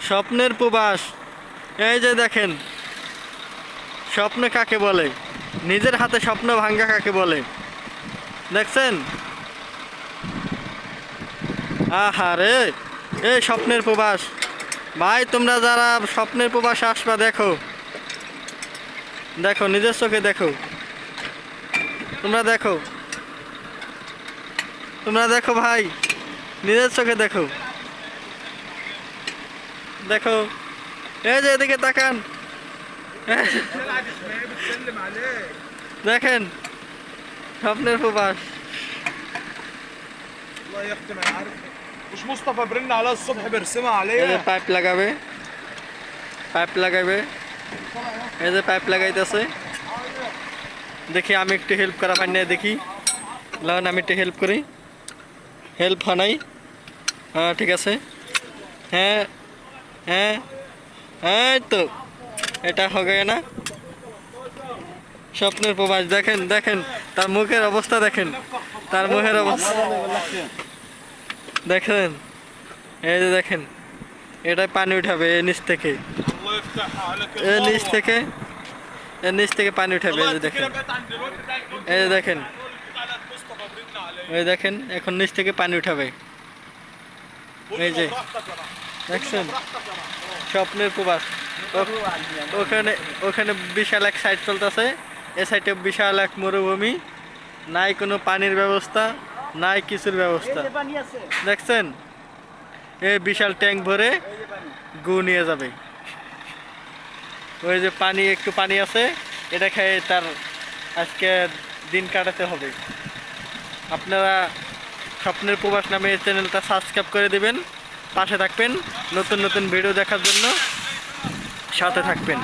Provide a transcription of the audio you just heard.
স্বপ্নের প্রবাস। এই যে দেখেন, স্বপ্ন কাকে বলে, নিজের হাতে স্বপ্ন ভাঙ্গা কাকে বলে, দেখছেন? আহা রে, এই স্বপ্নের প্রবাস। ভাই তোমরা যারা স্বপ্নের প্রবাসে আসবা, দেখো দেখো, নিজের চোখে দেখো, তোমরা দেখো, তোমরা দেখো ভাই, নিজের চোখে দেখো, দেখো। এই যে এদিকে তাকান, দেখেন স্বপ্নের প্রবাস। والله يا اختي ما انا عارف. مش مصطفى برن عليها الصبح برسمها এই যে عليها. পাইপ লাগাবে, পাইপ লাগাবে, এই যে পাইপ লাগাইতেছে। দেখি আমি একটু হেল্প করা পাই না, দেখি লাগান, আমি একটু হেল্প করি। হেল্প হয় নাই? হ্যাঁ ঠিক আছে। হ্যাঁ হ্যাঁ হ্যাঁ, তো এটা হবে না। স্বপ্নের প্রবাস, দেখেন দেখেন তার মুখের অবস্থা, দেখেন তার মুখের অবস্থা, দেখেন। এই যে দেখেন, এটাই পানি উঠাবে এর নিচ থেকে, الله يفتحها عليك এর الله. নিচ থেকে, এর নিচ থেকে পানি উঠাবে। এই যে والله انت দেখেন, كده بقيت عند الواد بتاعك قلت এই যে দেখেن, على مصطفى برن عليا. এই দেখেন এখন নিচ থেকে পানি উঠাবে। قول এই له যে براحتك يا رحمة. দেখছেন, براحتك يا رحمة. স্বপ্নের প্রবাস। ওখানে ওখানে বিশাল এক সাইড চলতেছে, এ সাইডে বিশাল এক মরুভূমি, নাই কোনো পানির ব্যবস্থা, নাই কিছুর ব্যবস্থা, দেখছেন? এই বিশাল ট্যাঙ্ক ভরে গু নিয়ে যাবে। ওই যে পানি, একটু পানি আছে, এটা খেয়ে তার আজকে দিন কাটাতে হবে। আপনারা স্বপ্নের প্রবাস নামে এই চ্যানেলটা সাবস্ক্রাইব করে দিবেন, পাশে থাকবেন, নতুন নতুন ভিডিও দেখার জন্য সাথে থাকবেন।